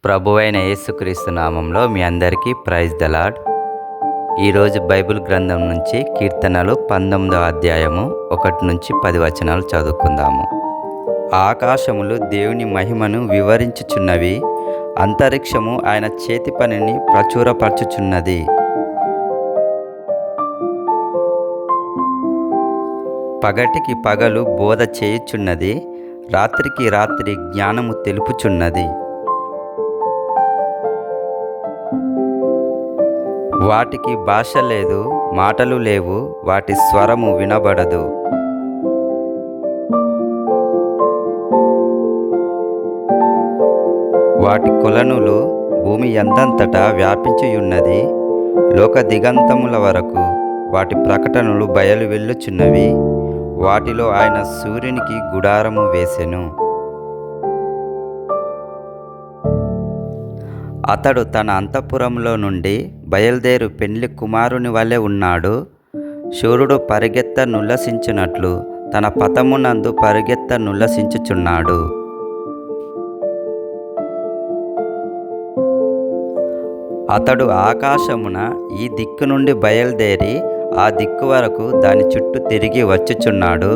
ప్రభువైన యేసుక్రీస్తు నామంలో మీ అందరికీ ప్రైజ్ ద లార్డ్. ఈరోజు బైబిల్ గ్రంథం నుంచి కీర్తనలు 19వ అధ్యాయము 1-10 వచనాలు చదువుకుందాము. ఆకాశములు దేవుని మహిమను వివరించుచున్నవి, అంతరిక్షము ఆయన చేతి పనిని ప్రచురపరచుచున్నది. పగటికి పగలు బోధ చేయుచున్నది, రాత్రికి రాత్రి జ్ఞానము తెలుపుచున్నది. వాటికి భాష లేదు, మాటలు లేవు, వాటి స్వరము వినబడదు. వాటి కొలనులు భూమి ఎందంతటా వ్యాపించియున్నది. లోక దిగంతముల వరకు వాటి ప్రకటనలు బయలు వెళ్ళుచున్నవి. వాటిలో ఆయన సూర్యునికి గుడారము వేసెను. అతడు తన అంతఃపురంలో నుండి బయలుదేరు పెండ్లి కుమారుని వలె ఉన్నాడు. శూరుడు పరిగెత్త నుల్లసించున్నట్లు తన పథమునందు పరిగెత్త నుల్లసించుచున్నాడు. అతడు ఆకాశమున ఈ దిక్కు నుండి బయలుదేరి ఆ దిక్కు వరకు దాని చుట్టూ తిరిగి వచ్చుచున్నాడు.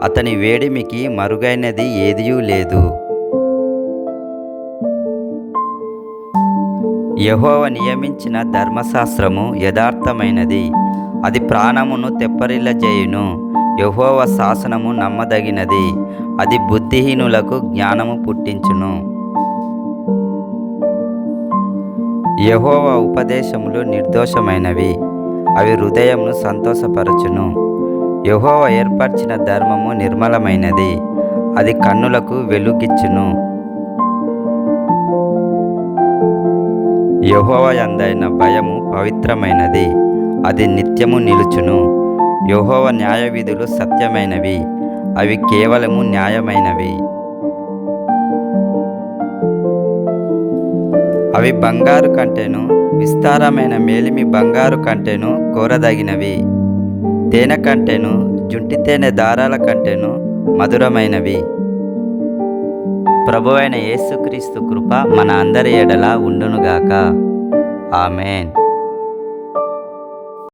అతని వేడిమికి మరుగైనది ఏదియూ లేదు. యెహోవా నియమించిన ధర్మశాస్త్రము యథార్థమైనది, అది ప్రాణమును తెప్పరిల్లజేయును. యెహోవా శాసనము నమ్మదగినది, అది బుద్ధిహీనులకు జ్ఞానము పుట్టించును. యెహోవా ఉపదేశములు నిర్దోషమైనవి, అవి హృదయమును సంతోషపరచును. యెహోవా ఏర్పరిచిన ధర్మము నిర్మలమైనది, అది కన్నులకు వెలుగిచ్చును. యెహోవా యందైన భయము పవిత్రమైనది, అది నిత్యము నిలుచును. యెహోవా న్యాయవిధులు సత్యమైనవి, అవి కేవలము న్యాయమైనవి. అవి బంగారు కంటేను, విస్తారమైన మేలిమి బంగారు కంటేను కోరదగినవి. తేనె కంటేను, జుంటి తేనె దారాల కంటేను మధురమైనవి. ప్రభువైన యేసుక్రీస్తు కృప మన అందరి ఎడల ఉండునుగాక. ఆమేన్.